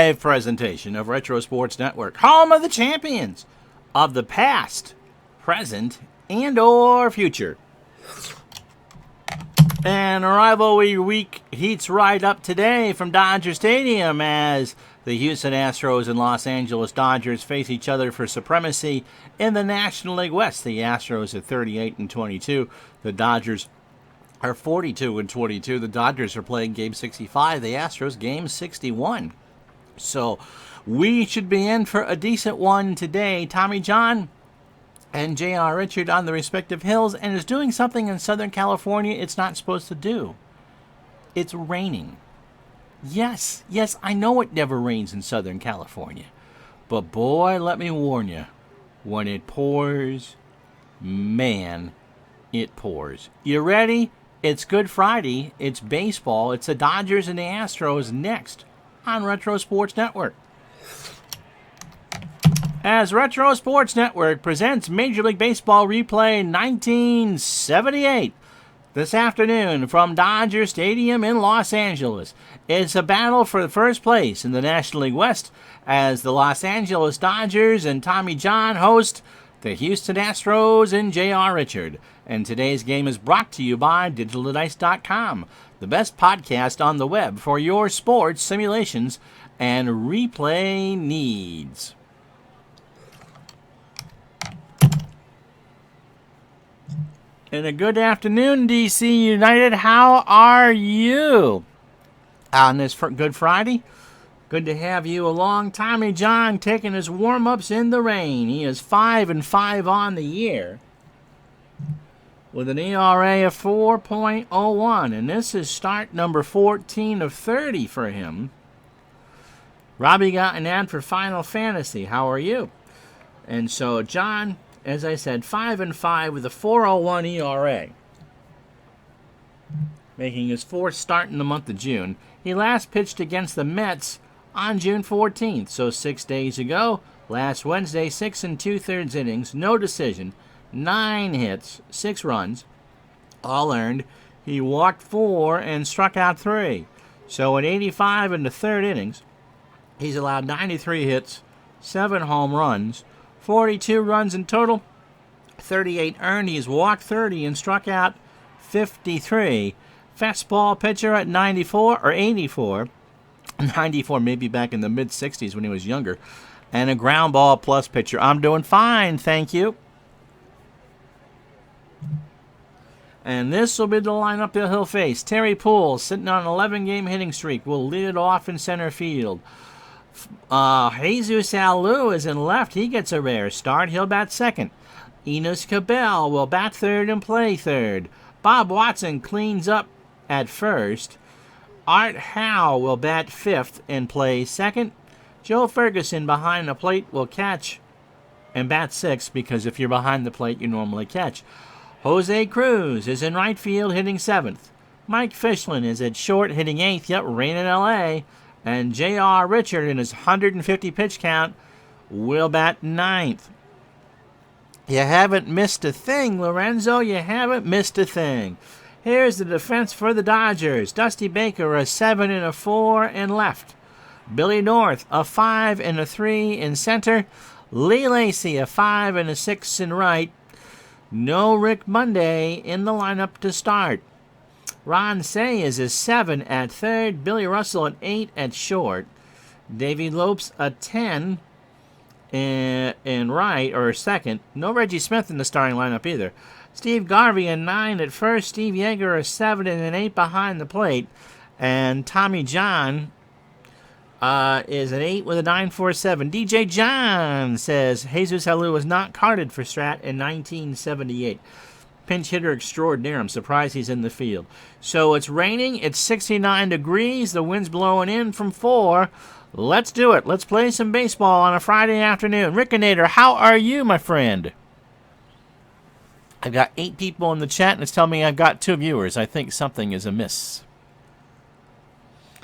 live presentation of Retro Sports Network, home of the champions of the past, present, and or future. And rivalry week heats right up today from Dodger Stadium as the Houston Astros and Los Angeles Dodgers face each other for supremacy in the National League West. The Astros are 38-22. The Dodgers are 42-22. The Dodgers are playing Game 65. The Astros Game 61. So we should be in for a decent one today. Tommy John and J.R. Richard on the respective hills, and is doing something in Southern California it's not supposed to do. It's raining. Yes, I know it never rains in Southern California. But boy, let me warn you, when it pours, man, it pours. You ready? It's Good Friday. It's baseball. It's the Dodgers and the Astros next on Retro Sports Network. As Retro Sports Network presents Major League Baseball Replay 1978. This afternoon from Dodger Stadium in Los Angeles. It's a battle for the first place in the National League West as the Los Angeles Dodgers and Tommy John host the Houston Astros and J.R. Richard. And today's game is brought to you by DigitalDice.com, the best podcast on the web for your sports simulations and replay needs. And a good afternoon, DC United. How are you on this Good Friday? Good to have you along. Tommy John taking his warm-ups in the rain. He is 5-5 on the year with an ERA of 4.01. And this is start number 14 of 30 for him. Robbie got an ad for Final Fantasy. How are you? And so, John, as I said, 5-5 with a 4.01 ERA, making his fourth start in the month of June. He last pitched against the Mets on June 14th, so 6 days ago. Last Wednesday, 6 2/3 innings, no decision, 9 hits, 6 runs, all earned. He walked 4 and struck out 3. So in 85 1/3 innings, he's allowed 93 hits, 7 home runs, 42 runs in total, 38 earned. He's walked 30 and struck out 53. Fastball pitcher at 94 or 84. 94 maybe back in the mid-60s when he was younger. And a ground ball plus pitcher. I'm doing fine, thank you. And this will be the lineup that he'll face. Terry Poole, sitting on an 11-game hitting streak, will lead it off in center field. Jesus Alou is in left. He gets a rare start. He'll bat second. Enos Cabell will bat third and play third. Bob Watson cleans up at first. Art Howe will bat fifth and play second. Joe Ferguson behind the plate will catch and bat sixth, because if you're behind the plate, you normally catch. Jose Cruz is in right field hitting seventh. Mike Fischlin is at short hitting eighth. Yep, rain in L.A. And J.R. Richard in his 150 pitch count will bat ninth. You haven't missed a thing, Lorenzo. You haven't missed a thing. Here's the defense for the Dodgers. Dusty Baker, a 7 and a 4 in left. Billy North, a 5 and a 3 in center. Lee Lacy, a 5 and a 6 in right. No Rick Monday in the lineup to start. Ron Say is a 7 at third. Billy Russell an 8 at short. Davey Lopes a 10 in right, or second. No Reggie Smith in the starting lineup either. Steve Garvey a 9 at first. Steve Yeager a 7 and an 8 behind the plate. And Tommy John is an 8 with a 9.47. DJ John says Jesus Alou was not carded for Strat in 1978. Pinch hitter extraordinaire. I'm surprised he's in the field. So it's raining. It's 69 degrees. The wind's blowing in from 4. Let's do it. Let's play some baseball on a Friday afternoon. Rickinator, how are you, my friend? I've got 8 people in the chat, and it's telling me I've got 2 viewers. I think something is amiss.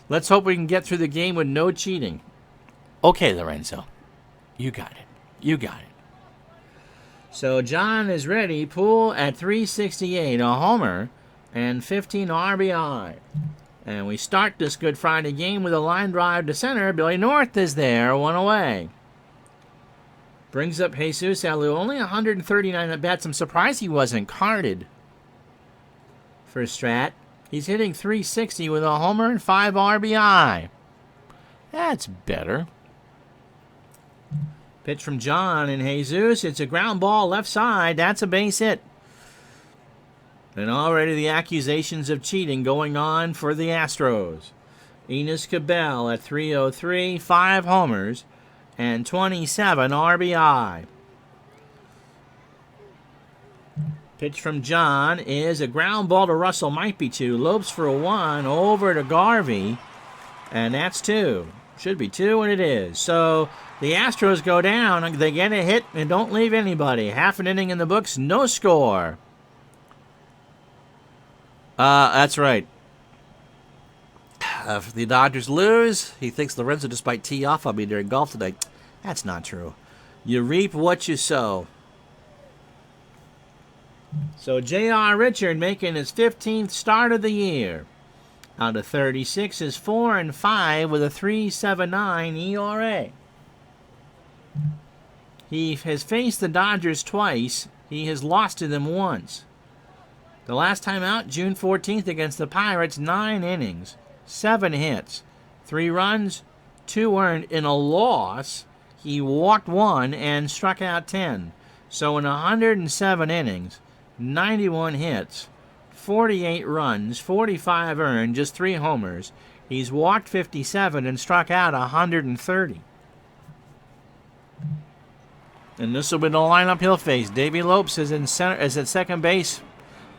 Let's hope we can get through the game with no cheating. Okay, Lorenzo. You got it. You got it. So John is ready. Poole at 368, a homer, and 15 RBI. And we start this Good Friday game with a line drive to center. Billy North is there, one away. Brings up Jesus Alou, only 139 at bats. I'm surprised he wasn't carded for Strat. He's hitting .360 with a homer and 5 RBI. That's better. Pitch from John and Jesus. It's a ground ball left side. That's a base hit. And already the accusations of cheating going on for the Astros. Enos Cabell at .303, 5 homers, and 27 RBI. Pitch from John is a ground ball to Russell, might be 2. Lopes for 1, over to Garvey, and that's 2. Should be 2, and it is. So the Astros go down, they get a hit, and don't leave anybody. Half an inning in the books, no score. That's right. If the Dodgers lose, he thinks Lorenzo just might tee off on me during golf tonight. That's not true. You reap what you sow. So J.R. Richard making his 15th start of the year. Out of 36 is 4-5 with a 3.79 ERA. He has faced the Dodgers twice. He has lost to them once. The last time out, June 14th against the Pirates, 9 innings, 7 hits, 3 runs, 2 earned. In a loss, he walked 1 and struck out 10. So in 107 innings, 91 hits, 48 runs, 45 earned, just 3 homers. He's walked 57 and struck out 130. And this will be the lineup he'll face. Davey Lopes is at second base,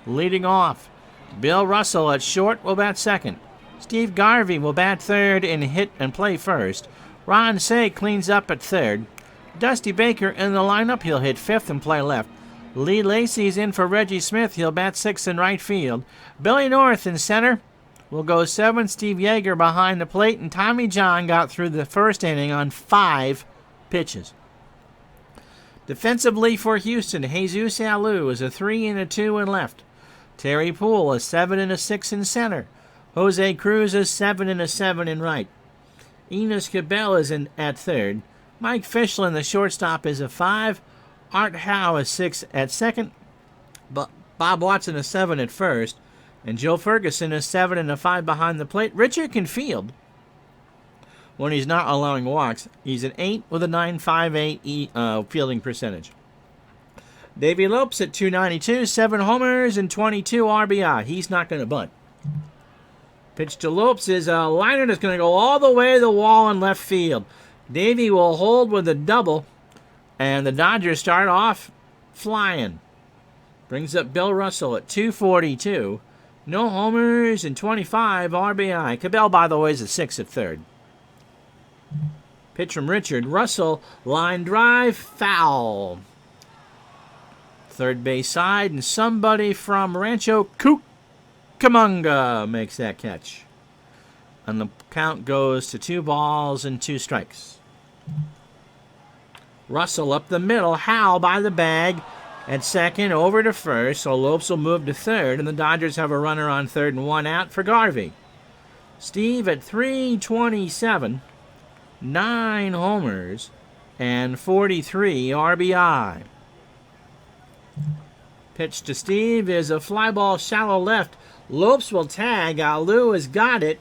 leading off. Bill Russell at short will bat second. Steve Garvey will bat third and hit and play first. Ron Say cleans up at third. Dusty Baker in the lineup. He'll hit fifth and play left. Lee Lacey's in for Reggie Smith. He'll bat sixth in right field. Billy North in center will go seventh. Steve Yeager behind the plate. And Tommy John got through the first inning on 5 pitches. Defensively for Houston, Jesus Alou is a 3 and a 2 in left. Terry Poole a 7 and a 6 in center. Jose Cruz is 7 and a 7 in right. Enos Cabell is in at third. Mike Fischlin, the shortstop, is a 5. Art Howe is 6 at second. Bob Watson is 7 at first. And Joe Ferguson is 7 and a 5 behind the plate. Richard can field when he's not allowing walks. He's an 8 with a 9.58 fielding percentage. Davey Lopes at 292, 7 homers and 22 RBI. He's not going to bunt. Pitch to Lopes is a liner that's going to go all the way to the wall in left field. Davey will hold with a double, and the Dodgers start off flying. Brings up Bill Russell at 242. No homers and 25 RBI. Cabell, by the way, is a 6 at third. Pitch from Richard. Russell, line drive, foul. Third base side, and somebody from Rancho Cucamonga makes that catch. And the count goes to 2 balls and 2 strikes. Russell up the middle. Howe by the bag at second, over to first. So Lopes will move to third, and the Dodgers have a runner on third and 1 out for Garvey. Steve at 327, 9 homers, and 43 RBI. Pitch to Steve is a fly ball shallow left. Lopes will tag. Alou has got it.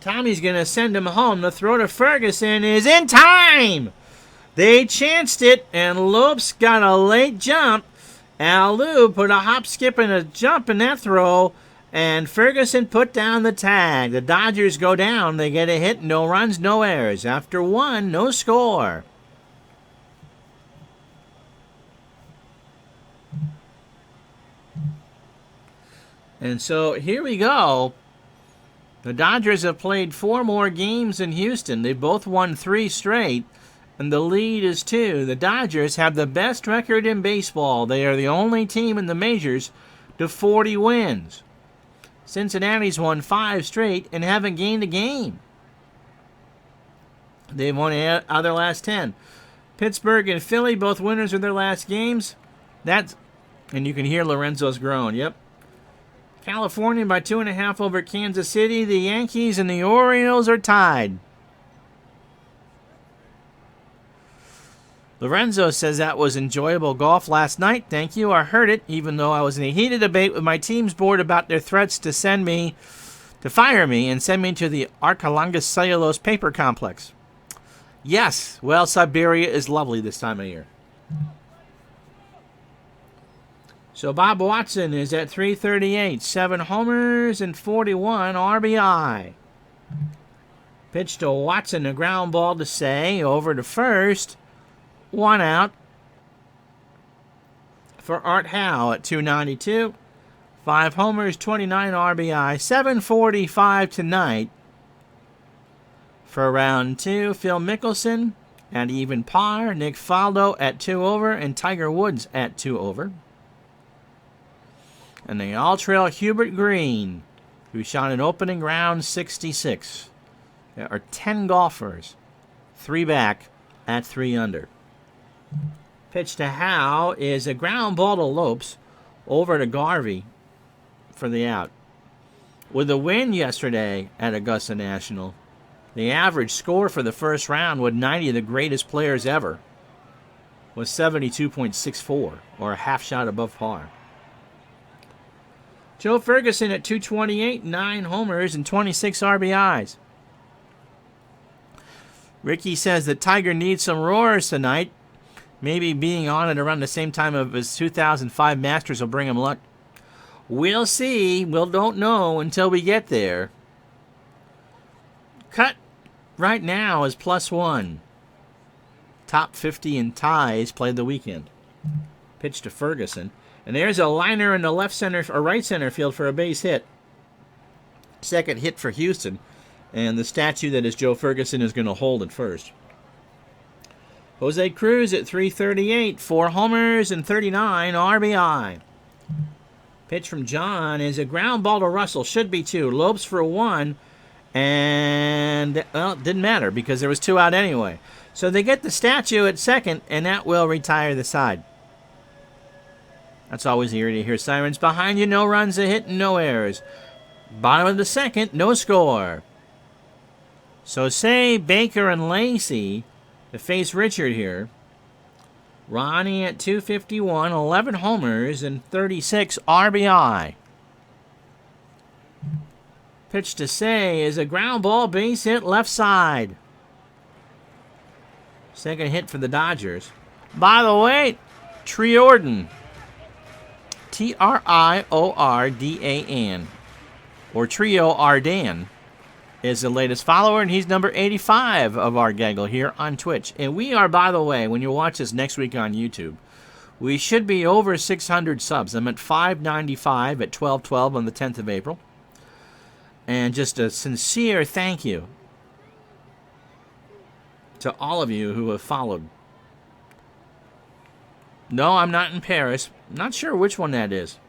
Tommy's going to send him home. The throw to Ferguson is in time. They chanced it, and Lopes got a late jump. Alou put a hop, skip, and a jump in that throw, and Ferguson put down the tag. The Dodgers go down. They get a hit. No runs, no errors. After 1, no score. And so here we go. The Dodgers have played 4 more games in Houston. They both won 3 straight, and the lead is 2. The Dodgers have the best record in baseball. They are the only team in the majors to 40 wins. Cincinnati's won 5 straight and haven't gained a game. They've won out of their last 10. Pittsburgh and Philly, both winners of their last games. And you can hear Lorenzo's groan. Yep. California by 2.5 over Kansas City. The Yankees and the Orioles are tied. Lorenzo says that was enjoyable golf last night. Thank you. I heard it, even though I was in a heated debate with my team's board about their threats to fire me and send me to the Arcalonga Cellulose Paper Complex. Yes, well, Siberia is lovely this time of year. So Bob Watson is at 338, 7 homers and 41 RBI. Pitch to Watson, a ground ball to Say, over to first. 1 out for Art Howe at 292. 5 homers, 29 RBI, 7:45 tonight. For round 2, Phil Mickelson at even par, Nick Faldo at 2 over, and Tiger Woods at 2 over. And they all trail Hubert Green, who shot an opening round 66. There are 10 golfers, 3 back at 3 under. Pitch to Howe is a ground ball to Lopes over to Garvey for the out. With a win yesterday at Augusta National, the average score for the first round with 90 of the greatest players ever was 72.64, or a half shot above par. Joe Ferguson at 228, 9 homers and 26 RBIs. Ricky says that Tiger needs some roars tonight. Maybe being on it around the same time of his 2005 Masters will bring him luck. We'll see. We don't know until we get there. Cut right now is +1. Top 50 in ties played the weekend. Pitch to Ferguson. And there's a liner in the left center or right center field for a base hit. Second hit for Houston. And the statue that is Joe Ferguson is going to hold at first. Jose Cruz at 338, 4 homers and 39 RBI. Pitch from John is a ground ball to Russell. Should be 2. Lopes for 1. And, well, it didn't matter because there was 2 out anyway. So they get the statue at second, and that will retire the side. That's always eerie to hear sirens behind you. No runs, a hit, and no errors. Bottom of the second, no score. So Say, Baker, and Lacey to face Richard here. Ronnie at 251, 11 homers and 36 RBI. Pitch to Say is a ground ball, base hit, left side. Second hit for the Dodgers. By the way, Triordan. Triordan. Or Trio Ardan is the latest follower, and he's number 85 of our gaggle here on Twitch. And we are, by the way, when you watch this next week on YouTube, we should be over 600 subs. I'm at 595 at 12/12 on the 10th of April. And just a sincere thank you to all of you who have followed. No, I'm not in Paris. Not sure which one that is.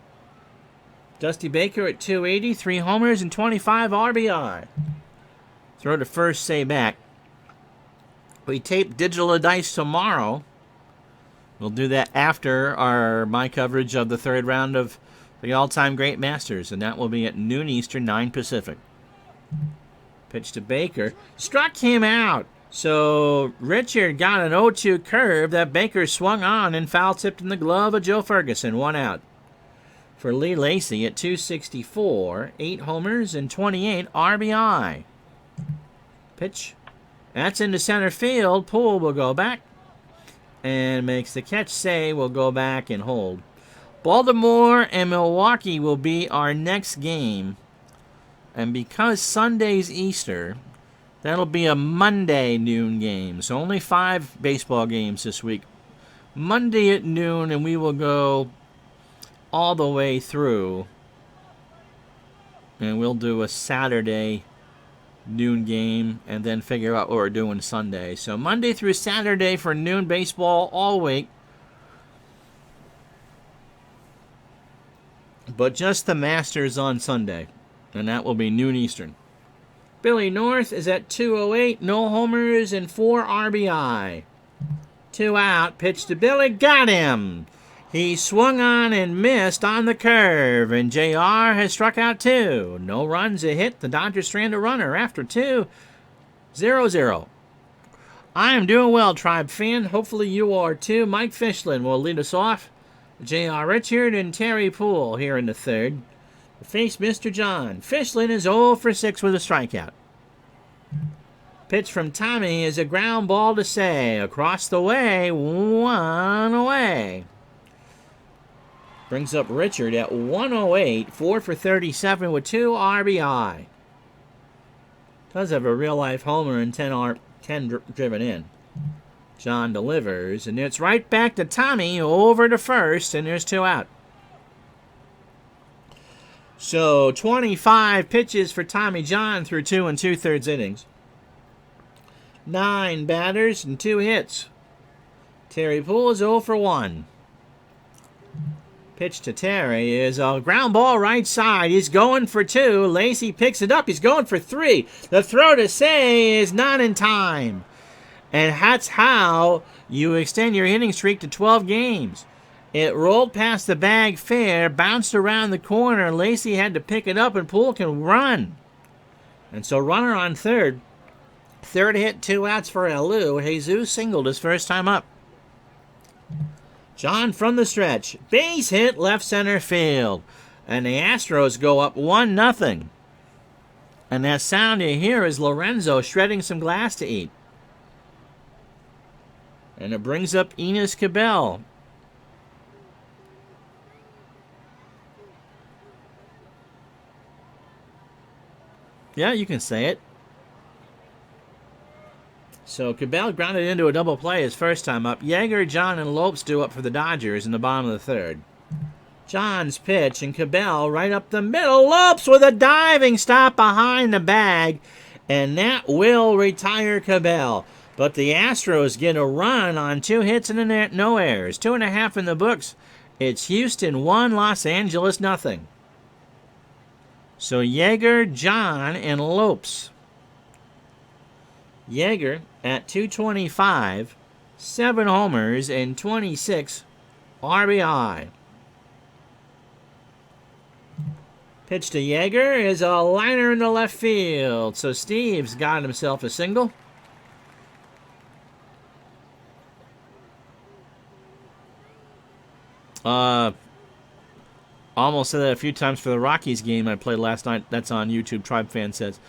Dusty Baker at 280, 3 homers and 25 RBI. Throw to first, Say back. We tape Digital Dice tomorrow. We'll do that after my coverage of the third round of the all-time great Masters, and that will be at noon Eastern, 9 Pacific. Pitch to Baker. Struck him out. So Richard got an 0-2 curve that Baker swung on and foul-tipped in the glove of Joe Ferguson. 1 out. For Lee Lacey at 264, 8 homers and 28 RBI. Pitch. That's into center field. Poole will go back and makes the catch. Say will go back and hold. Baltimore and Milwaukee will be our next game. And because Sunday's Easter, that'll be a Monday noon game. So only 5 baseball games this week. Monday at noon, and we will go all the way through. And we'll do a Saturday noon game and then figure out what we're doing Sunday. So Monday through Saturday for noon baseball all week. But just the Masters on Sunday. And that will be noon Eastern. Billy North is at 208, no homers and 4 RBI. 2 out, pitch to Billy, got him. He swung on and missed on the curve, and JR has struck out 2. No runs, a hit. The Dodgers strand a runner after 2. 0-0. I am doing well, Tribe fan. Hopefully you are too. Mike Fishlin will lead us off. J.R. Richard and Terry Poole here in the third. Face Mr. John. Fishlin is 0 for 6 with a strikeout. Pitch from Tommy is a ground ball to Say. Across the way, 1 away. Brings up Richard at 108, 4 for 37 with 2 RBI. Does have a real-life homer and 10 driven in. John delivers, and it's right back to Tommy over to first, and there's 2 out. So 25 pitches for Tommy John through 2 2/3 innings. 9 batters and 2 hits. Terry Poole is 0 for 1. Pitch to Terry is a ground ball right side. He's going for 2. Lacey picks it up. He's going for 3. The throw to Say is not in time. And that's how you extend your hitting streak to 12 games. It rolled past the bag fair, bounced around the corner. Lacey had to pick it up, and Poole can run. And so runner on third. Third hit, 2 outs for Alou. Jesus singled his first time up. John from the stretch. Base hit left center field. And the Astros go up 1-0. And that sound you hear is Lorenzo shredding some glass to eat. And it brings up Enos Cabell. Yeah, you can say it. So Cabell grounded into a double play his first time up. Yeager, John, and Lopes do up for the Dodgers in the bottom of the third. John's pitch, and Cabell right up the middle. Lopes with a diving stop behind the bag, and that will retire Cabell. But the Astros get a run on 2 hits and no errors. 2.5 in the books. It's Houston 1, Los Angeles 0. So Yeager, John, and Lopes. Yeager at 225, 7 homers, and 26 RBI. Pitch to Yeager is a liner in the left field. So Steve's got himself a single. Almost said that a few times for the Rockies game I played last night. That's on YouTube. Tribe Fan says.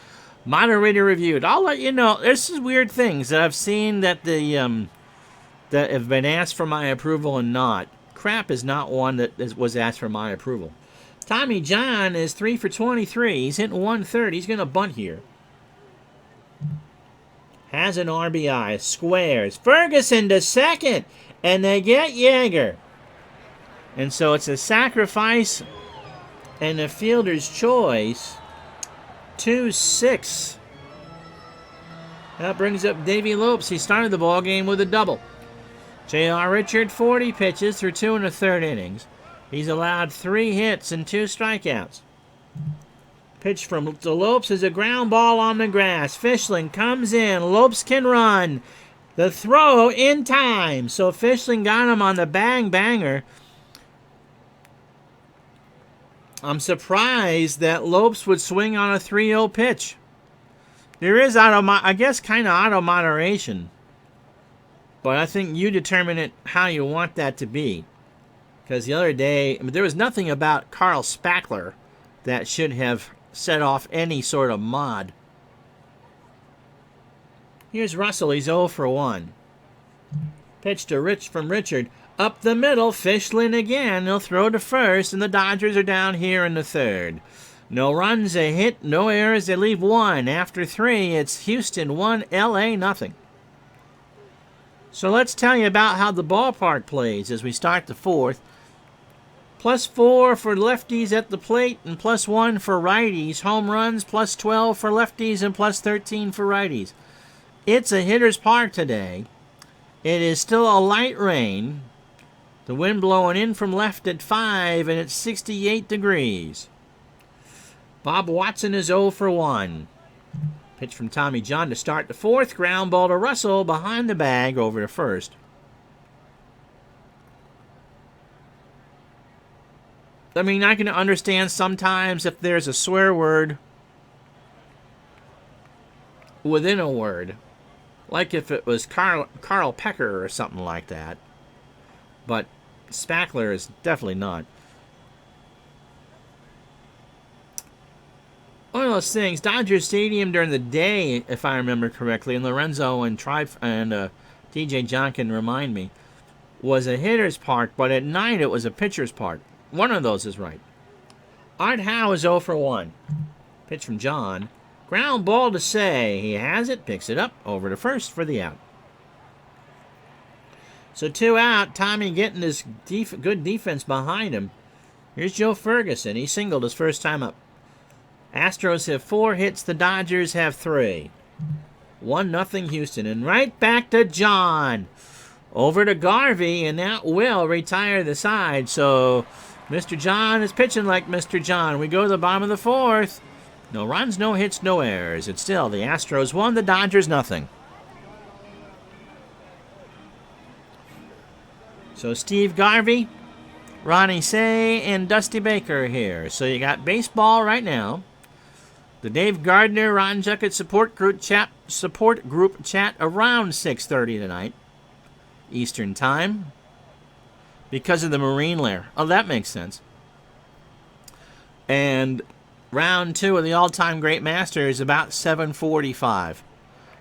Moderator reviewed. I'll let you know. There's some weird things that I've seen that that have been asked for my approval and not. Crap is not one that was asked for my approval. Tommy John is 3 for 23. He's hitting 130. He's going to bunt here. Has an RBI. Squares. Ferguson to second. And they get Yeager. And so it's a sacrifice and a fielder's choice. 2-6. That brings up Davey Lopes. He started the ball game with a double. J.R. Richard, 40 pitches through 2 1/3 innings. He's allowed 3 hits and 2 strikeouts. Pitch from Lopes is a ground ball on the grass. Fishling comes in. Lopes can run. The throw in time. So Fishling got him on the bang-banger. I'm surprised that Lopes would swing on a 3-0 pitch. There is, I guess, kind of auto-moderation. But I think you determine it how you want that to be. Because the other day, there was nothing about Carl Spackler that should have set off any sort of mod. Here's Russell. He's 0 for 1. Pitch to Richard. Up the middle, Fishlin again. They'll throw to first, and the Dodgers are down here in the third. No runs, a hit, no errors. They leave 1. After 3, it's Houston 1, L.A. 0. So let's tell you about how the ballpark plays as we start the fourth. +4 for lefties at the plate and +1 for righties. Home runs, +12 for lefties and +13 for righties. It's a hitter's park today. It is still a light rain. The wind blowing in from left at 5, and it's 68 degrees. Bob Watson is 0 for 1. Pitch from Tommy John to start the fourth. Ground ball to Russell behind the bag over to first. I mean, I can understand sometimes if there's a swear word within a word. Like if it was Carl Pecker or something like that. But spackler is definitely not. One of those things, Dodger Stadium during the day, if I remember correctly, and Lorenzo and DJ John can remind me, was a hitter's park, but at night it was a pitcher's park. One of those is right. Art Howe is 0 for 1. Pitch from John. Ground ball to Say. He has it, picks it up, over to first for the out. So 2 out, Tommy getting his good defense behind him. Here's Joe Ferguson. He singled his first time up. Astros have 4 hits, the Dodgers have 3. 1-0 Houston, and right back to John. Over to Garvey, and that will retire the side. So Mr. John is pitching like Mr. John. We go to the bottom of the 4th. No runs, no hits, no errors. It's still the Astros 1, the Dodgers 0. So Steve Garvey, Ronnie Say, and Dusty Baker here. So you got baseball right now. The Dave Gardner Ron Juckett support group chat around 6:30 tonight, Eastern Time, because of the Marine Lair. Oh, that makes sense. And round 2 of the all-time great master is about 7:45.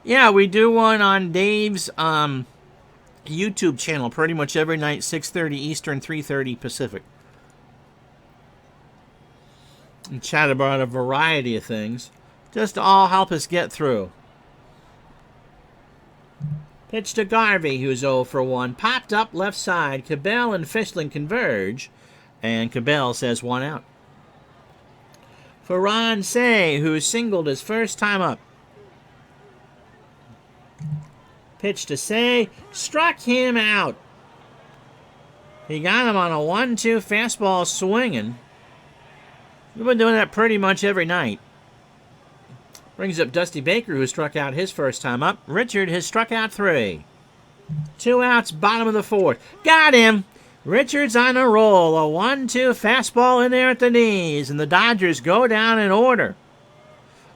Yeah, we do one on Dave's YouTube channel pretty much every night, 6:30 Eastern, 3:30 Pacific. And chat about a variety of things, just to all help us get through. Pitch to Garvey, who's 0 for 1. Popped up left side. Cabell and Fishling converge, and Cabell says 1 out. For Ron Say, who singled his first time up. Pitch to Say, struck him out. He got him on a 1-2 fastball swinging. We've been doing that pretty much every night. Brings up Dusty Baker, who struck out his first time up. Richard has struck out 3. 2 outs, bottom of the 4th. Got him! Richard's on a roll. A 1-2 fastball in there at the knees, and the Dodgers go down in order.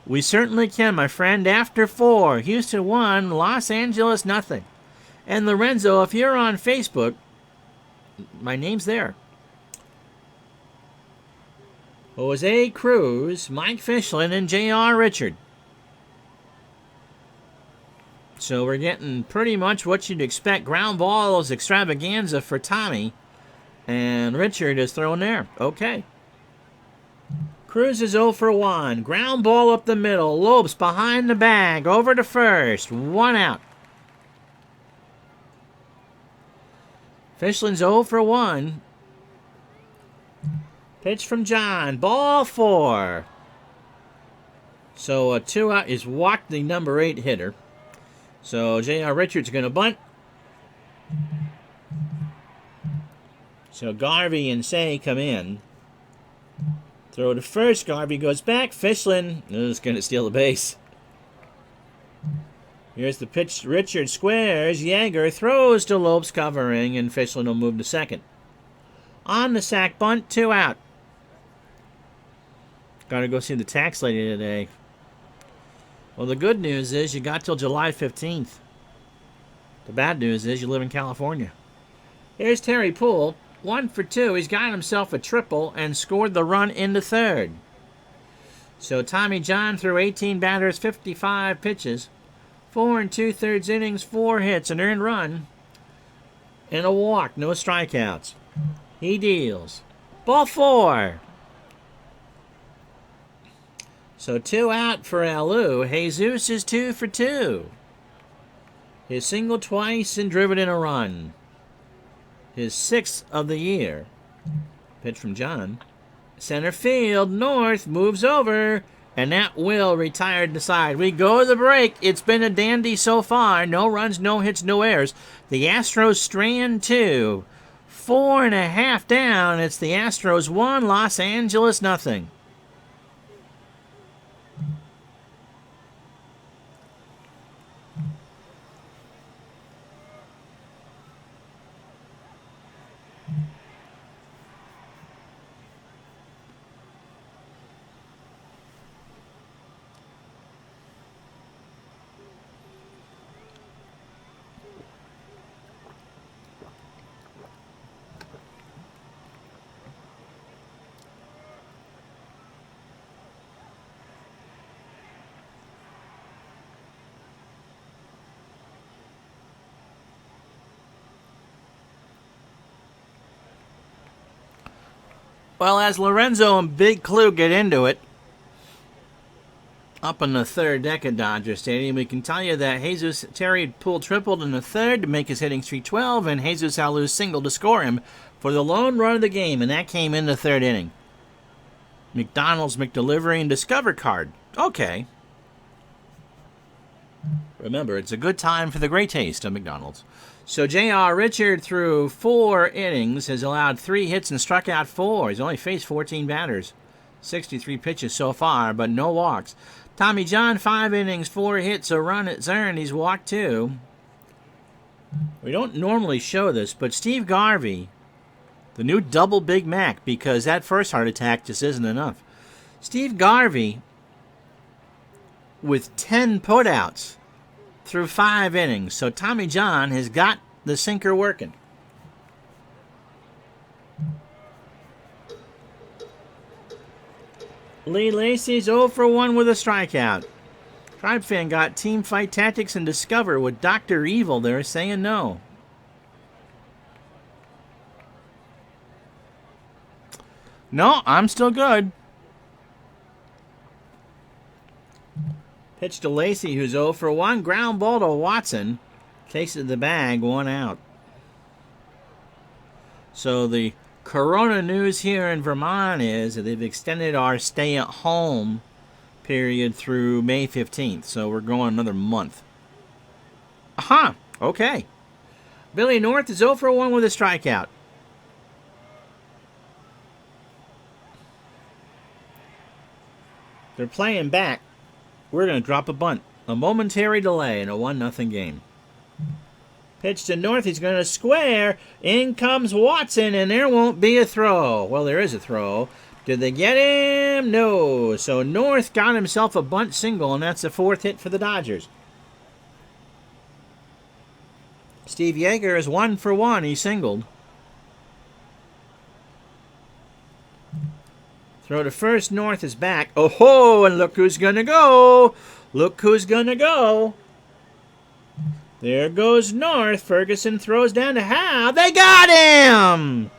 We certainly can, my friend. After 4, Houston 1, Los Angeles 0. And Lorenzo, if you're on Facebook, my name's there. Jose Cruz, Mike Fishland, and J.R. Richard. So we're getting pretty much what you'd expect. Ground balls extravaganza for Tommy. And Richard is thrown there. Okay. Cruz is 0 for 1. Ground ball up the middle. Lopes behind the bag. Over to first. 1 out. Fishland's 0 for 1. Pitch from John. Ball 4. So a 2 out is walked the number 8 hitter. So J.R. Richards going to bunt. So Garvey and Say come in. Throw to first. Garvey goes back. Fishland is going to steal the base. Here's the pitch. Richard squares. Yeager throws to Lopes covering, and Fishland will move to second. On the sack bunt, 2 out. Got to go see the tax lady today. Well, the good news is you got till July 15th. The bad news is you live in California. Here's Terry Poole. 1 for 2. He's got himself a triple and scored the run into third. So Tommy John threw 18 batters, 55 pitches, 4 2/3 innings, 4 hits, an earned run, and a walk. No strikeouts. He deals. Ball 4. So 2 out for Alou. Jesus is 2 for 2. His single twice and driven in a run. His 6th of the year. Pitch from John. Center field, North moves over, and that will retire the side. We go to the break. It's been a dandy so far. No runs, no hits, no errors. The Astros strand 2. 4.5 down. It's the Astros 1, Los Angeles 0. Well, as Lorenzo and Big Clue get into it, up on the third deck at Dodger Stadium, we can tell you that Jesus Terry pulled tripled in the third to make his hitting streak 12, and Jesus Alou singled to score him for the lone run of the game, and that came in the third inning. McDonald's, McDelivery, and Discover card. Okay. Remember, it's a good time for the great taste of McDonald's. So J.R. Richard, through 4 innings, has allowed 3 hits and struck out 4. He's only faced 14 batters. 63 pitches so far, but no walks. Tommy John, 5 innings, 4 hits, a run it's earned. He's walked 2. We don't normally show this, but Steve Garvey, the new double Big Mac, because that first heart attack just isn't enough. Steve Garvey, with 10 putouts through 5 innings. So Tommy John has got the sinker working. Lee Lacey's 0 for 1 with a strikeout. Tribe Fan got Team Fight Tactics and Discover with Dr. Evil there saying no. No, I'm still good. Pitch to Lacey, who's 0 for 1. Ground ball to Watson. Takes it to the bag, 1 out. So the Corona news here in Vermont is that they've extended our stay-at-home period through May 15th. So we're going another month. Aha, okay. Billy North is 0 for 1 with a strikeout. They're playing back. We're going to drop a bunt. A momentary delay in a 1-0 game. Pitch to North. He's going to square. In comes Watson, and there won't be a throw. Well, there is a throw. Did they get him? No. So North got himself a bunt single, and that's the 4th hit for the Dodgers. Steve Yeager is 1 for 1. He singled. Throw to first. North is back. Oh ho! And look who's gonna go. Look who's gonna go. There goes North. Ferguson throws down to Howe. They got him!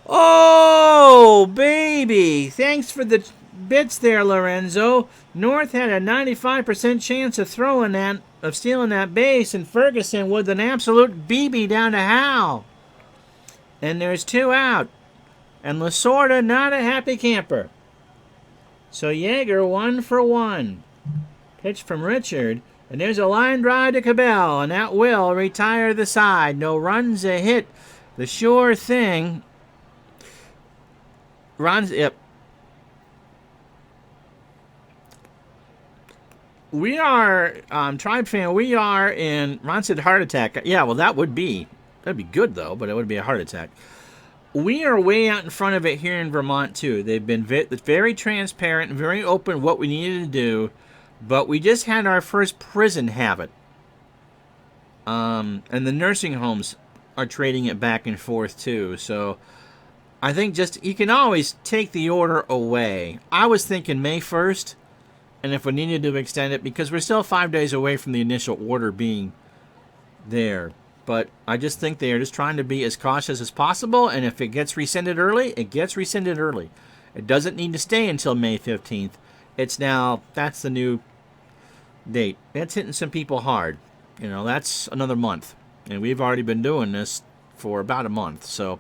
Oh, baby. Thanks for the bits there, Lorenzo. North had a 95% chance of stealing that base, and Ferguson with an absolute BB down to Howe. And there's 2 out. And Lasorda not a happy camper. So Yeager 1 for 1. Pitch from Richard. And there's a line drive to Cabell. And that will retire the side. No runs, a hit. The sure thing. Runs, yep. We are, Tribe Fan, we are in, Ron said heart attack. Yeah, well, that'd be good, though, but it would be a heart attack. We are way out in front of it here in Vermont, too. They've been very transparent and very open what we needed to do, but we just had our first prison have it. And the nursing homes are trading it back and forth, too. So I think you can always take the order away. I was thinking May 1st, and if we needed to extend it, because we're still 5 days away from the initial order being there. But I just think they are just trying to be as cautious as possible, and if it gets rescinded early, it gets rescinded early. It doesn't need to stay until May 15th. That's the new date. That's hitting some people hard. That's another month. And we've already been doing this for about a month, so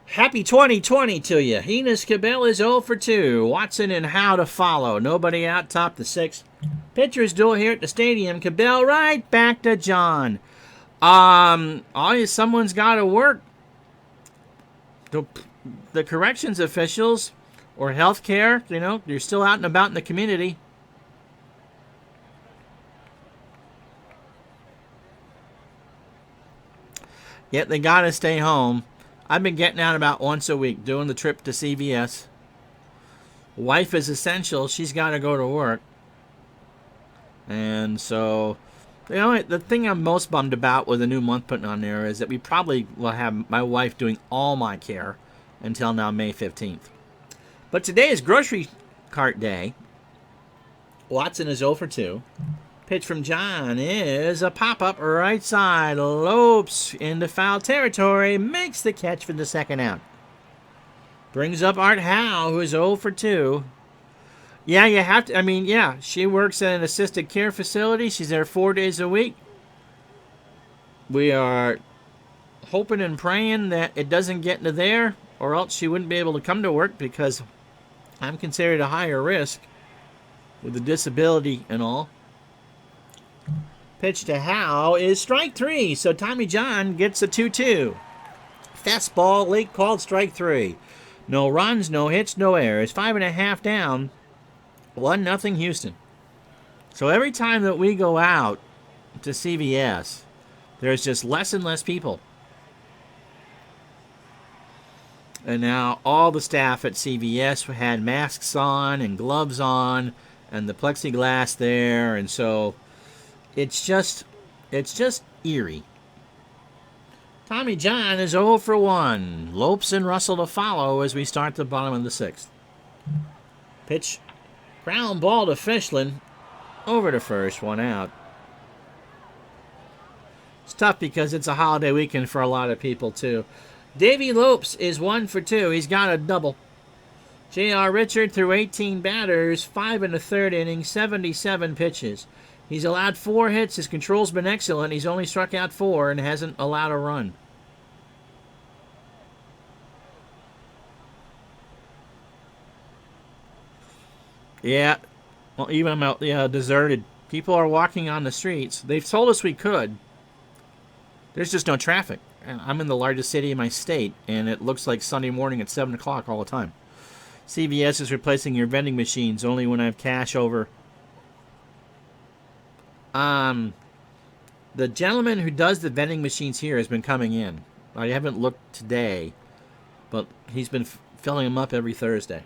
happy 2020 to you. Enos Cabell is 0 for 2. Watson and Howe to follow. Nobody out, top the 6th. Pitcher's duel here at the stadium. Cabell right back to John. Someone's got to work. The corrections officials or healthcare, you're still out and about in the community. Yet they got to stay home. I've been getting out about once a week, doing the trip to CVS. Wife is essential. She's got to go to work. And so, the thing I'm most bummed about with the new month putting on there is that we probably will have my wife doing all my care until now May 15th. But today is grocery cart day. Watson is 0 for 2. Pitch from John is a pop-up right side. Lopes into foul territory. Makes the catch for the 2nd out. Brings up Art Howe, who is 0 for 2. Yeah, you have to. I mean, yeah, she works at an assisted care facility. She's there 4 days a week. We are hoping and praying that it doesn't get into there, or else she wouldn't be able to come to work because I'm considered a higher risk with the disability and all. Pitch to Howe is strike 3, so Tommy John gets a 2-2. Fastball, late called, strike 3. No runs, no hits, no errors. 5.5 down. 1-0 Houston. So every time that we go out to CVS, there's just less and less people. And now all the staff at CVS had masks on and gloves on and the plexiglass there, and so it's just eerie. Tommy John is 0 for 1. Lopes and Russell to follow as we start the bottom of the 6th. Pitch. Ground ball to Fischlin. Over to first, 1 out. It's tough because it's a holiday weekend for a lot of people, too. Davey Lopes is 1 for 2. He's got a double. J.R. Richard threw 18 batters, 5 in the 3rd inning, 77 pitches. He's allowed 4 hits. His control's been excellent. He's only struck out 4 and hasn't allowed a run. Yeah, well, even I'm out, deserted. People are walking on the streets. They've told us we could. There's just no traffic. I'm in the largest city in my state, and it looks like Sunday morning at 7 o'clock all the time. CVS is replacing your vending machines only when I have cash over. The gentleman who does the vending machines here has been coming in. I haven't looked today, but he's been filling them up every Thursday.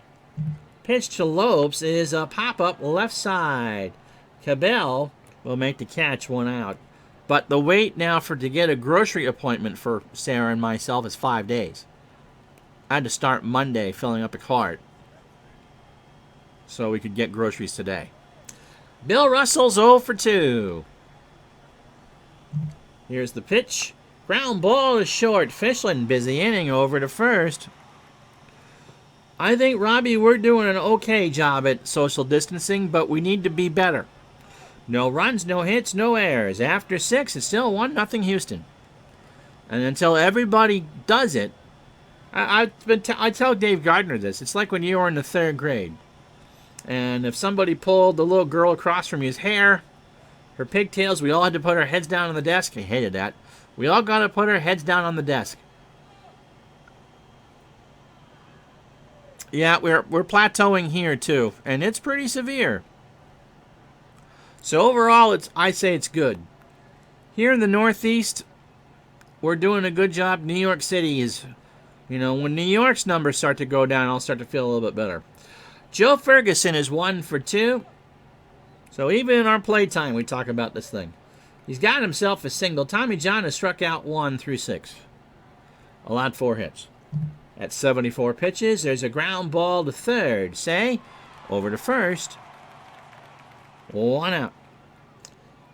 Pitch to Lopes is a pop-up left side. Cabell will make the catch, 1 out. But the wait now to get a grocery appointment for Sarah and myself is 5 days. I had to start Monday filling up a cart so we could get groceries today. Bill Russell's 0 for 2. Here's the pitch. Ground ball is short. Fischlin, busy inning, over to first. I think, Robbie, we're doing an okay job at social distancing, but we need to be better. No runs, no hits, no errors. After 6, it's still 1-0 Houston. And until everybody does it, I tell Dave Gardner this. It's like when you were in the 3rd grade. And if somebody pulled the little girl across from you's hair, her pigtails, we all had to put our heads down on the desk. I hated that. We all got to put our heads down on the desk. Yeah, we're plateauing here too, and it's pretty severe. So overall, I say it's good. Here in the Northeast, we're doing a good job. New York City is, when New York's numbers start to go down, I'll start to feel a little bit better. Joe Ferguson is 1 for 2. So even in our playtime, we talk about this thing. He's got himself a single. Tommy John has struck out 1 through 6. Allowed 4 hits. At 74 pitches, there's a ground ball to third. Say, over to first. 1 out.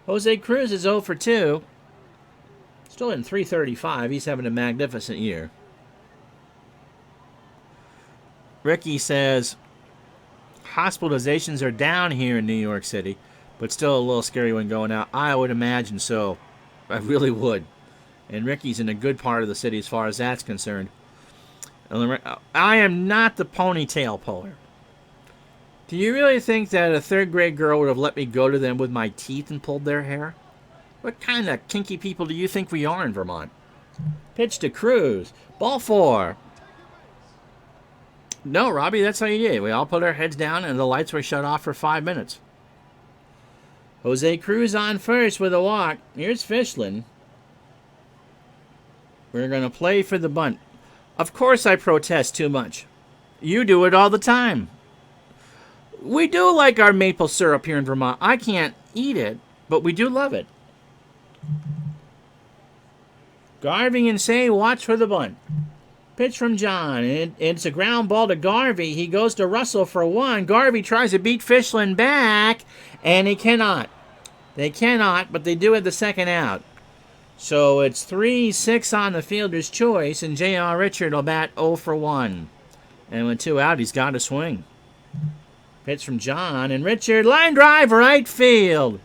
Jose Cruz is 0 for 2. Still in 335. He's having a magnificent year. Ricky says, hospitalizations are down here in New York City, but still a little scary when going out. I would imagine so. I really would. And Ricky's in a good part of the city as far as that's concerned. I am not the ponytail puller. Do you really think that a 3rd grade girl would have let me go to them with my teeth and pulled their hair? What kind of kinky people do you think we are in Vermont? Pitch to Cruz. Ball 4. No, Robbie, that's how you did. We all put our heads down and the lights were shut off for 5 minutes. Jose Cruz on first with a walk. Here's Fischlin. We're going to play for the bunt. Of course I protest too much. You do it all the time. We do like our maple syrup here in Vermont. I can't eat it, but we do love it. Garvey and Say, watch for the bunt. Pitch from John. It's a ground ball to Garvey. He goes to Russell for 1. Garvey tries to beat Fischlin back, and he cannot. They cannot, but they do have the 2nd out. So it's 3-6 on the fielder's choice, and J.R. Richard will bat 0 for 1. And with 2 out, he's got to swing. Pitch from John, and Richard, line drive, right field.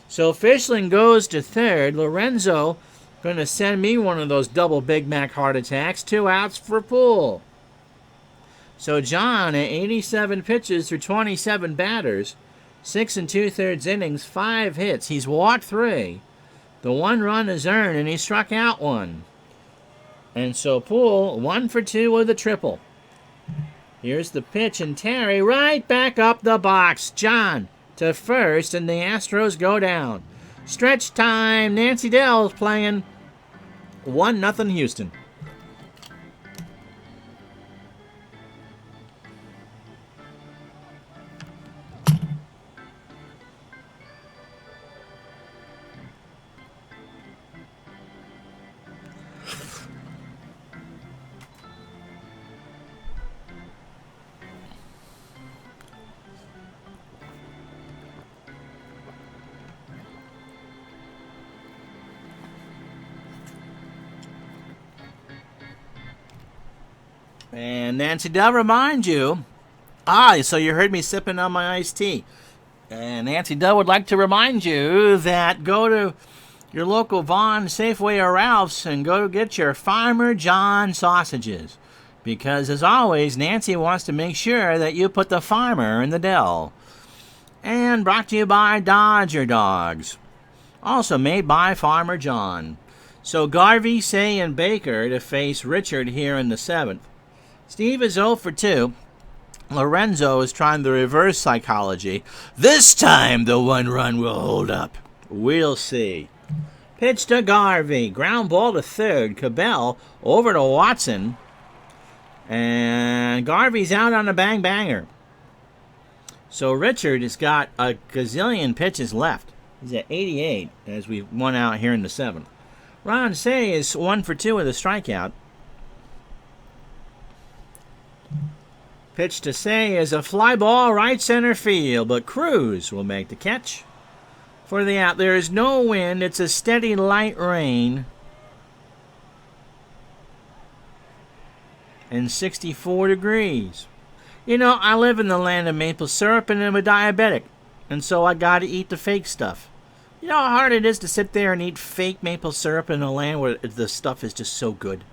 So Fishling goes to third. Lorenzo going to send me one of those double Big Mac heart attacks. 2 outs for Poole. So John, at 87 pitches through 27 batters, 6 2/3 innings, 5 hits. He's walked 3. The 1 run is earned, and he struck out 1. And so Poole, 1 for 2 with a triple. Here's the pitch, and Terry right back up the box. John to first, and the Astros go down. Stretch time. Nancy Dell's playing 1-0 Houston. And Nancy Dell reminds you, so you heard me sipping on my iced tea. And Nancy Dell would like to remind you that go to your local Vaughn, Safeway, or Ralph's and go get your Farmer John sausages. Because, as always, Nancy wants to make sure that you put the farmer in the Dell. And brought to you by Dodger Dogs. Also made by Farmer John. So Garvey, Say, and Baker to face Richard here in the 7th. Steve is 0 for 2. Lorenzo is trying the reverse psychology. This time the 1 run will hold up. We'll see. Pitch to Garvey. Ground ball to third. Cabell over to Watson. And Garvey's out on a bang-banger. So Richard has got a gazillion pitches left. He's at 88 as we won out here in the 7th. Ron Say is 1 for 2 with a strikeout. Pitch to Say is a fly ball right center field, but Cruz will make the catch. For the out, there is no wind. It's a steady light rain. And 64 degrees. You know, I live in the land of maple syrup and I'm a diabetic. And so I gotta eat the fake stuff. You know how hard it is to sit there and eat fake maple syrup in a land where the stuff is just so good?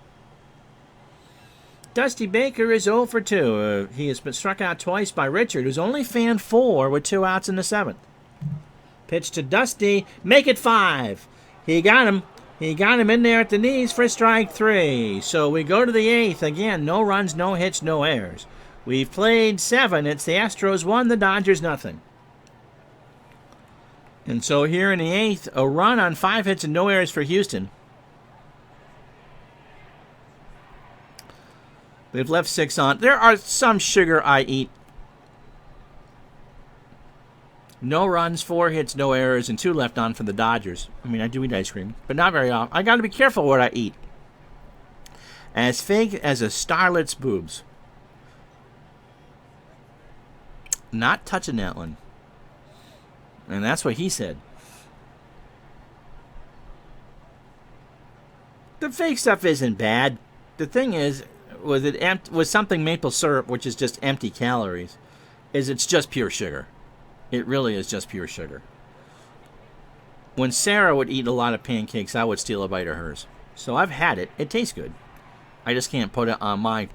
Dusty Baker is 0 for 2. He has been struck out twice by Richard, who's only fanned 4 with 2 outs in the 7th. Pitch to Dusty. Make it 5. He got him. He got him in there at the knees for strike 3. So we go to the 8th. Again, no runs, no hits, no errors. We've played 7. It's the Astros 1, the Dodgers nothing. And so here in the 8th, a run on 5 hits and no errors for Houston. We've left 6 on. There are some sugar I eat. No runs, 4 hits, no errors, and 2 left on for the Dodgers. I mean, I do eat ice cream, but not very often. I got to be careful what I eat. As fake as a starlet's boobs. Not touching that one. And that's what he said. The fake stuff isn't bad. The thing is, with something maple syrup, which is just empty calories, is it's just pure sugar. It really is just pure sugar. When Sarah would eat a lot of pancakes, I would steal a bite of hers. So I've had it. It tastes good. I just can't put it on my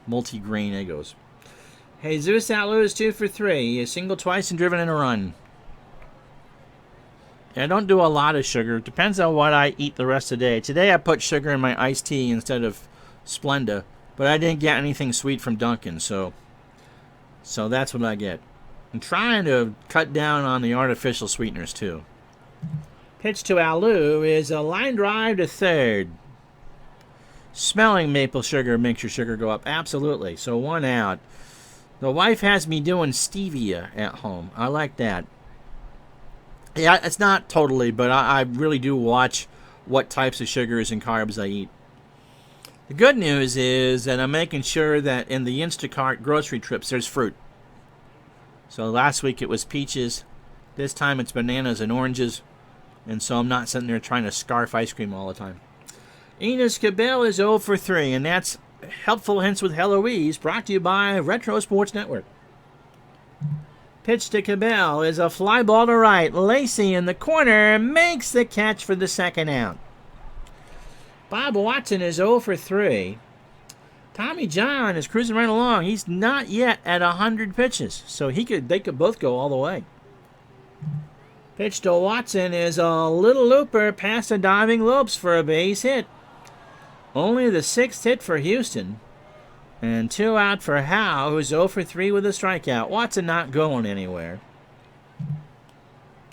multi-grain Eggos. Jesus Alou is 2 for 3. He has singled twice and driven in a run. I don't do a lot of sugar. It depends on what I eat the rest of the day. Today I put sugar in my iced tea instead of Splenda, but I didn't get anything sweet from Dunkin', so that's what I get. I'm trying to cut down on the artificial sweeteners too. Pitch to Alou is a line drive to third. Smelling maple sugar makes your sugar go up. Absolutely. So 1 out. The wife has me doing stevia at home. I like that. Yeah, it's not totally, but I really do watch what types of sugars and carbs I eat. The good news is that I'm making sure that in the Instacart grocery trips there's fruit. So last week it was peaches. This time it's bananas and oranges. And so I'm not sitting there trying to scarf ice cream all the time. Enos Cabell is 0 for 3, and that's Helpful Hints with Heloise, brought to you by Retro Sports Network. Pitch to Cabell is a fly ball to right. Lacey in the corner makes the catch for the second out. Bob Watson is 0 for 3. Tommy John is cruising right along. He's not yet at 100 pitches, so they could both go all the way. Pitch to Watson is a little looper past the diving Lopes for a base hit. Only the 6th hit for Houston. And 2 out for Howe, who's 0 for 3 with a strikeout. Watson not going anywhere.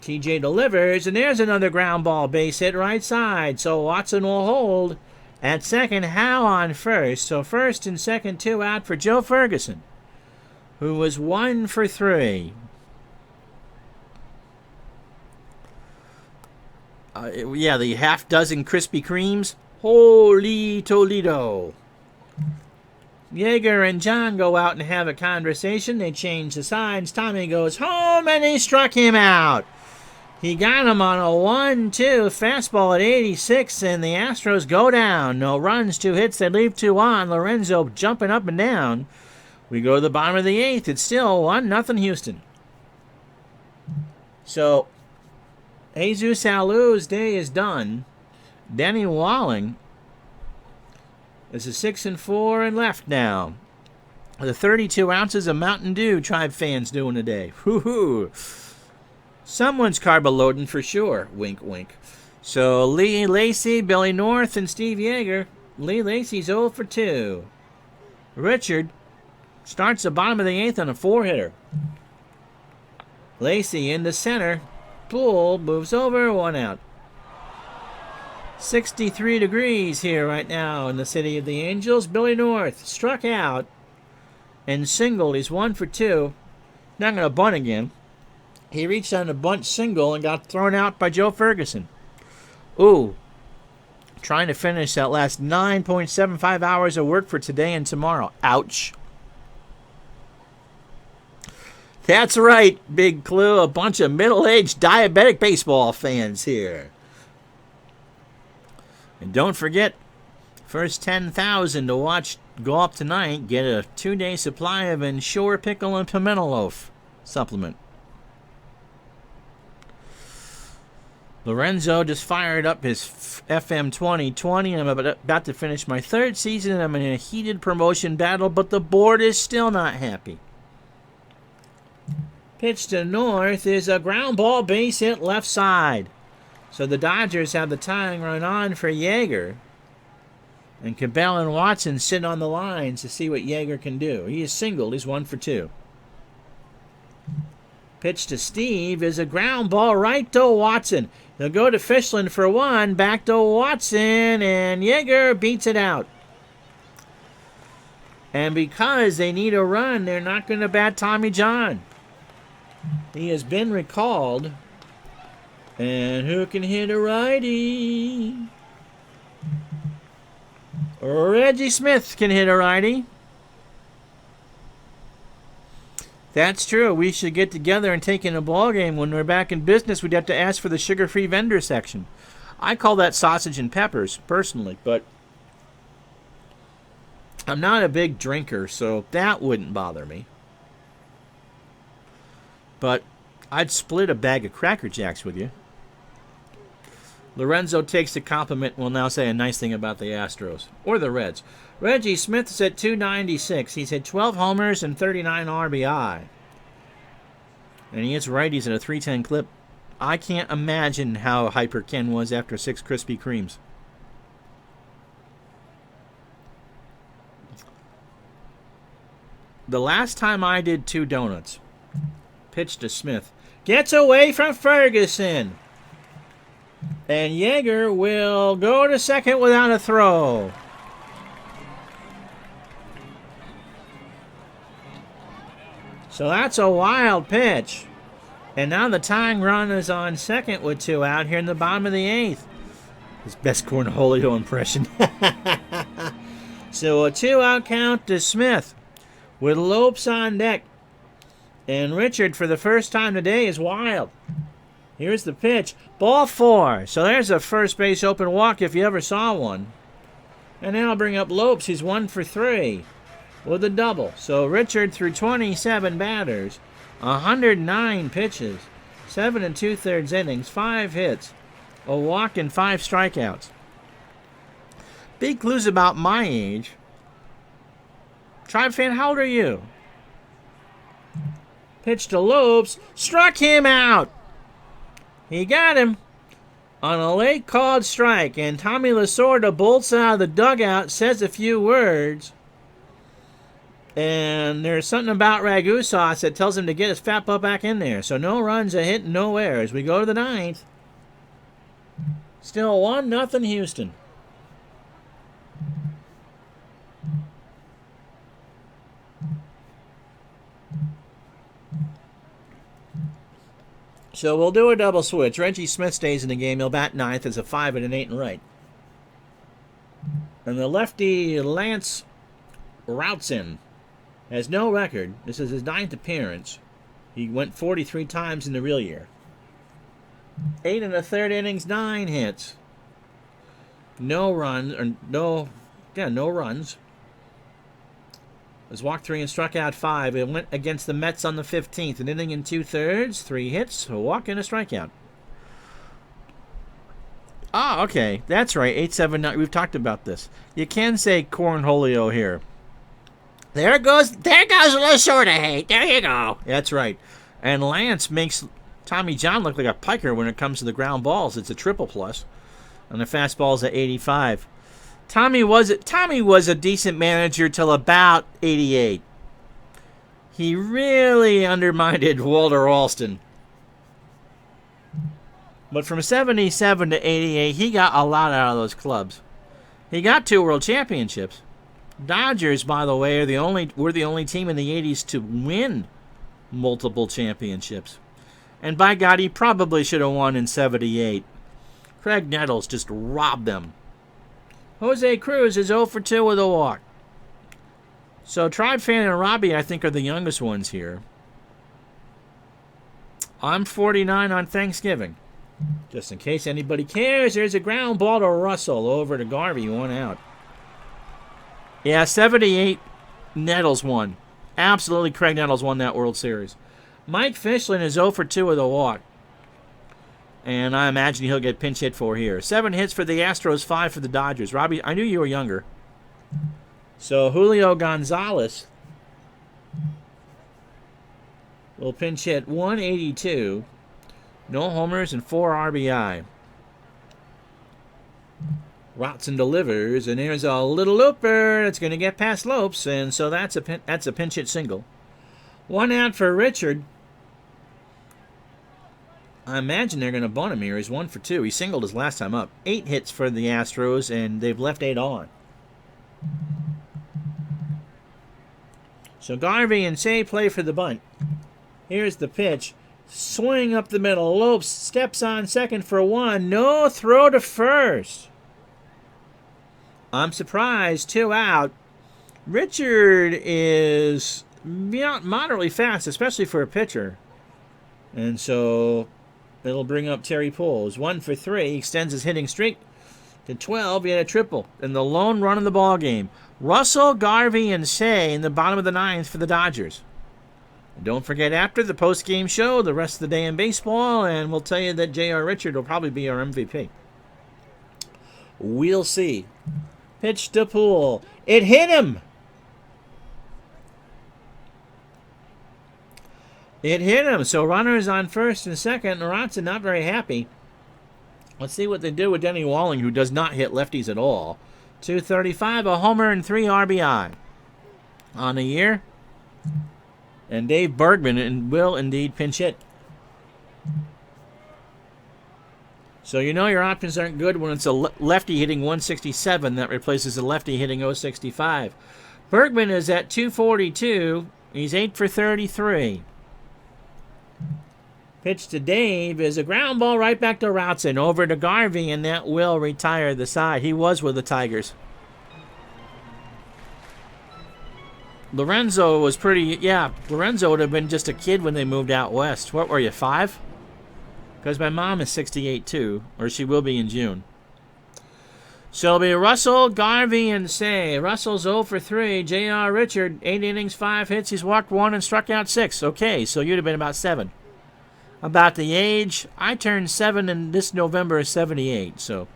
TJ delivers, and there's another ground ball, base hit right side. So Watson will hold. At second, Howe on first. So first and second, 2 out for Joe Ferguson, who was 1 for 3. The half dozen Krispy Kremes. Holy Toledo. Yeager and John go out and have a conversation. They change the sides. Tommy goes home, and he struck him out. He got him on a 1-2 fastball at 86, and the Astros go down. No runs, 2 hits. They leave 2 on. Lorenzo jumping up and down. We go to the bottom of the 8th. It's still 1-0 Houston. So, Jesus Alou's day is done. Denny Walling is a 6-4 and left now. The 32 ounces of Mountain Dew Tribe fans doing today. Woo-hoo. Someone's carbo-loading for sure. Wink, wink. So Lee Lacy, Billy North, and Steve Yeager. Lee Lacy's 0 for 2. Richard starts the bottom of the 8th on a 4-hitter. Lacy in the center. Poole moves over, 1 out. 63 degrees here right now in the City of the Angels. Billy North struck out and singled. He's 1 for 2. Not going to bunt again. He reached on a bunt single and got thrown out by Joe Ferguson. Ooh. Trying to finish that last 9.75 hours of work for today and tomorrow. Ouch. That's right, Big Clue. A bunch of middle-aged diabetic baseball fans here. And don't forget, first 10,000 to watch go up tonight, get a 2-day supply of Ensure Pickle and Pimento Loaf supplement. Lorenzo just fired up his FM 2020. I'm about to finish my 3rd season, and I'm in a heated promotion battle, but the board is still not happy. Pitch to North is a ground ball, base hit left side. So the Dodgers have the tying run on for Yeager. And Cabell and Watson sit on the lines to see what Yeager can do. He is singled. He's 1 for 2. Pitch to Steve is a ground ball right to Watson. They'll go to Fishland for 1. Back to Watson. And Yeager beats it out. And because they need a run, they're not going to bat Tommy John. He has been recalled. And who can hit a righty? Reggie Smith can hit a righty. That's true. We should get together and take in a ball game. When we're back in business, we'd have to ask for the sugar-free vendor section. I call that sausage and peppers, personally, but I'm not a big drinker, so that wouldn't bother me. But I'd split a bag of Cracker Jacks with you. Lorenzo takes the compliment and will now say a nice thing about the Astros. Or the Reds. Reggie Smith is at 296. He's had 12 homers and 39 RBI. And he hits righties at a 310 clip. I can't imagine how hyper Ken was after 6 Krispy Kremes. The last time I did 2 donuts, pitch to Smith, gets away from Ferguson. And Yeager will go to second without a throw. So that's a wild pitch. And now the tying run is on second with 2 out here in the bottom of the 8th. His best Cornholio impression. So a 2-out count to Smith with Lopes on deck. And Richard, for the first time today, is wild. Here's the pitch. Ball 4. So there's a first base open walk if you ever saw one. And then I'll bring up Lopes. He's 1 for 3 with a double. So Richard threw 27 batters, 109 pitches, 7 2/3 innings, 5 hits, a walk, and 5 strikeouts. Big clues about my age. Tribe fan, how old are you? Pitch to Lopes, struck him out. He got him on a late called strike, and Tommy Lasorda bolts out of the dugout, says a few words, and there's something about ragu sauce that tells him to get his fat butt back in there. So no runs, a hit, no errors. We go to the 9th. Still 1-0 Houston. So we'll do a double switch. Reggie Smith stays in the game. He'll bat 9th as a 5 and an 8 and right. And the lefty Lance Routson has no record. This is his 9th appearance. He went 43 times in the real year. 8 1/3 innings, 9 hits. No runs, no runs. Was walked 3 and struck out 5. It went against the Mets on the 15th. An inning and 2/3, 3 hits, a walk, and a strikeout. Ah, okay. That's right. 8-7-9. We've talked about this. You can say cornholio here. There goes Lasorda hate. There you go. That's right. And Lance makes Tommy John look like a piker when it comes to the ground balls. It's a triple plus. And the fastball's at 85. Tommy was a decent manager till about 88. He really undermined Walter Alston. But from 77 to 88, he got a lot out of those clubs. He got 2 world championships. Dodgers, by the way, were the only team in the 80s to win multiple championships. And by God, he probably should have won in 78. Craig Nettles just robbed them. Jose Cruz is 0 for 2 with a walk. So Tribe Fan and Robbie, I think, are the youngest ones here. I'm 49 on Thanksgiving. Just in case anybody cares, there's a ground ball to Russell over to Garvey, 1 out. Yeah, 78, Nettles won. Absolutely, Craig Nettles won that World Series. Mike Fischlin is 0 for 2 with a walk. And I imagine he'll get pinch hit for here. 7 hits for the Astros, 5 for the Dodgers. Robbie, I knew you were younger. So Julio Gonzalez will pinch hit 182. No homers and 4 RBI. Watson delivers, and there's a little looper that's going to get past Lopes, and so that's a pinch hit single. 1 out for Richard. I imagine they're going to bunt him here. He's 1 for 2. He singled his last time up. 8 hits for the Astros, and they've left 8 on. So Garvey and Say play for the bunt. Here's the pitch. Swing up the middle. Lopes steps on second for 1. No throw to first. I'm surprised. 2 out. Richard is moderately fast, especially for a pitcher. And so it'll bring up Terry Poles. 1 for 3. He extends his hitting streak to 12. He had a triple in the lone run of the ball game. Russell, Garvey, and Say in the bottom of the 9th for the Dodgers. And don't forget, after the post-game show, the rest of the day in baseball, and we'll tell you that J.R. Richard will probably be our MVP. We'll see. Pitch to Poole. It hit him. It hit him. So runners on first and second. Ronson not very happy. Let's see what they do with Denny Walling, who does not hit lefties at all. 235, a homer, and 3 RBI on the year. And Dave Bergman will indeed pinch hit. So you know your options aren't good when it's a lefty hitting 167 that replaces a lefty hitting 065. Bergman is at 242. He's 8 for 33. Pitch to Dave is a ground ball right back to Routson. Over to Garvey, and that will retire the side. He was with the Tigers. Lorenzo was Lorenzo would have been just a kid when they moved out west. What were you, 5? Because my mom is 68 too, or she will be in June. So it'll be Russell, Garvey, and Say. Russell's 0 for 3. J.R. Richard, 8 innings, 5 hits. He's walked 1 and struck out 6. Okay, so you'd have been about 7. About the age, I turned 7 and this November is 78. So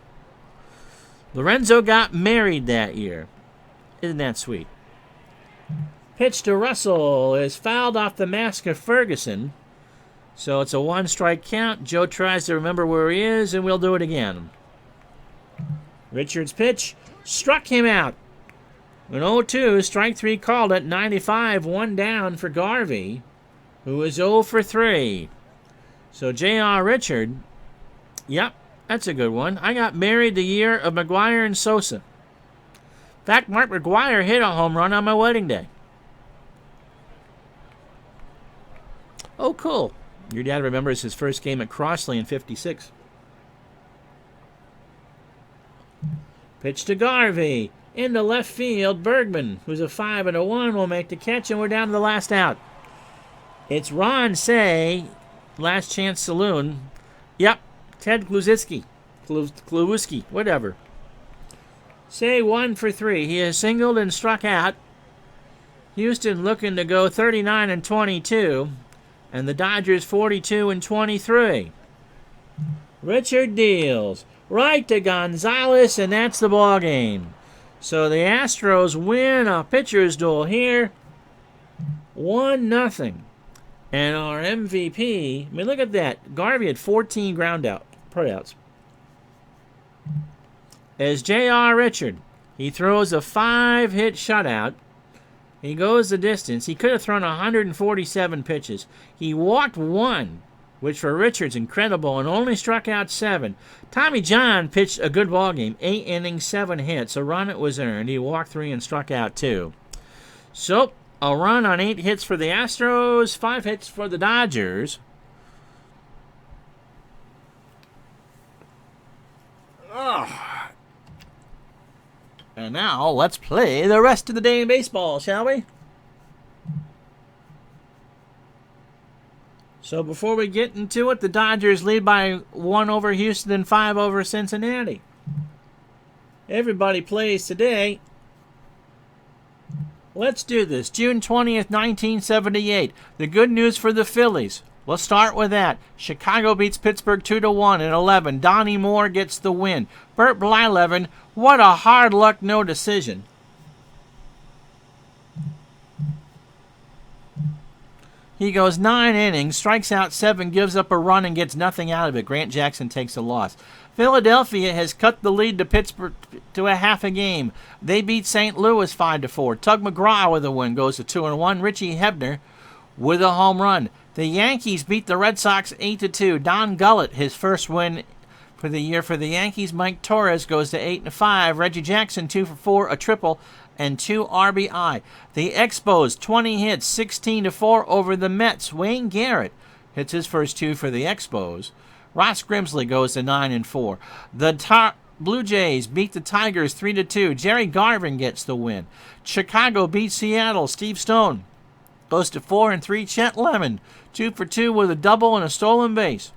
Lorenzo got married that year. Isn't that sweet? Pitch to Russell is fouled off the mask of Ferguson. So it's a 1-strike count. Joe tries to remember where he is, and we'll do it again. Richard's pitch struck him out. An 0-2, strike 3 called it. 95, 1 down for Garvey, who is 0 for 3. So J.R. Richard, yep, that's a good one. I got married the year of McGuire and Sosa. In fact, Mark McGuire hit a home run on my wedding day. Oh, cool. Your dad remembers his first game at Crossley in 56. Pitch to Garvey. Into left field, Bergman, who's a 5 and a 1, will make the catch, and we're down to the last out. It's Ron Say, Last Chance Saloon. Yep, Ted Kluwiski, whatever. Say 1 for 3. He has singled and struck out. Houston looking to go 39 and 22, and the Dodgers 42 and 23. Richard deals right to Gonzalez, and that's the ball game. So the Astros win a pitcher's duel here, 1-0. And our MVP, I mean, look at that. Garvey had 14 putouts. As J.R. Richard, he throws a 5-hit shutout. He goes the distance. He could have thrown 147 pitches. He walked 1, which for Richard's incredible, and only struck out 7. Tommy John pitched a good ball game, 8 innings, 7 hits. A run it was earned. He walked 3 and struck out 2. So, a run on 8 hits for the Astros, 5 hits for the Dodgers. And now, let's play the rest of the day in baseball, shall we? So before we get into it, the Dodgers lead by 1 over Houston and 5 over Cincinnati. Everybody plays today. Let's do this. June 20th, 1978. The good news for the Phillies. Let's start with that. Chicago beats Pittsburgh 2-1 in 11. Donnie Moore gets the win. Bert Blyleven, what a hard luck no decision. He goes 9 innings, strikes out 7, gives up a run, and gets nothing out of it. Grant Jackson takes a loss. Philadelphia has cut the lead to Pittsburgh to a half a game. They beat St. Louis 5-4. Tug McGraw with a win goes to 2-1. Richie Hebner with a home run. The Yankees beat the Red Sox 8-2. Don Gullett, his first win for the year for the Yankees. Mike Torres goes to 8-5. Reggie Jackson 2 for 4, a triple, and 2 RBI. The Expos 20 hits, 16-4 over the Mets. Wayne Garrett hits his first 2 for the Expos. Ross Grimsley goes to 9-4. The Blue Jays beat the Tigers 3-2. Jerry Garvin gets the win. Chicago beats Seattle. Steve Stone goes to 4-3. Chet Lemon 2 for 2 with a double and a stolen base.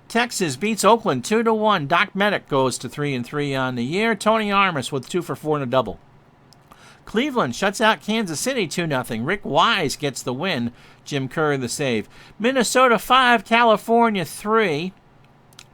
Texas beats Oakland 2-1. Doc Meddick goes to 3-3 on the year. Tony Armas with 2 for 4 and a double. Cleveland shuts out Kansas City 2-0. Rick Wise gets the win. Jim Kerr the save. Minnesota 5, California 3.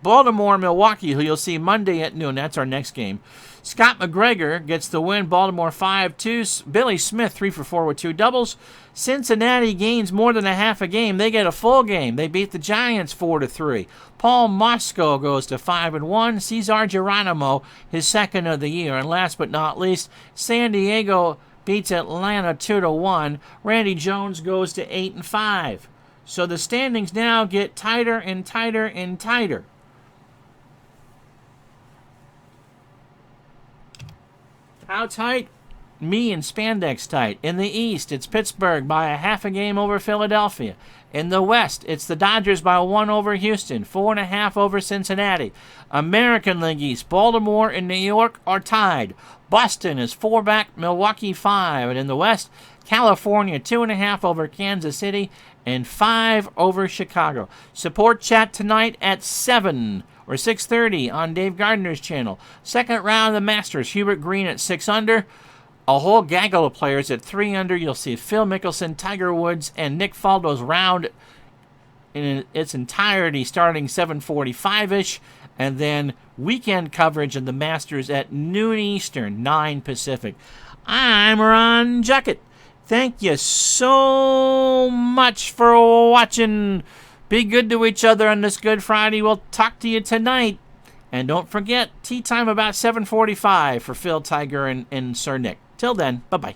Baltimore, Milwaukee, who you'll see Monday at noon. That's our next game. Scott McGregor gets the win. Baltimore 5-2. Billy Smith 3 for 4 with 2 doubles. Cincinnati gains more than a half a game. They get a full game. They beat the Giants 4-3. Paul Mosco goes to 5-1. Cesar Geronimo, his second of the year. And last but not least, San Diego beats Atlanta 2-1. Randy Jones goes to 8-5. So the standings now get tighter and tighter and tighter. How tight? Me and Spandex tight. In the East, it's Pittsburgh by a half a game over Philadelphia. In the West, it's the Dodgers by 1 over Houston, 4.5 over Cincinnati. American League East, Baltimore and New York are tied. Boston is 4 back, Milwaukee 5. And in the West, California 2.5 over Kansas City and 5 over Chicago. Support chat tonight at 7. or 6:30 on Dave Gardner's channel. Second round of the Masters, Hubert Green at 6 under. A whole gaggle of players at 3 under. You'll see Phil Mickelson, Tiger Woods, and Nick Faldo's round in its entirety starting 7:45-ish. And then weekend coverage of the Masters at noon Eastern, 9 Pacific. I'm Ron Juckett. Thank you so much for watching. Be good to each other on this Good Friday. We'll talk to you tonight. And don't forget, tea time about 7:45 for Phil, Tiger, and Sir Nick. Till then, bye-bye.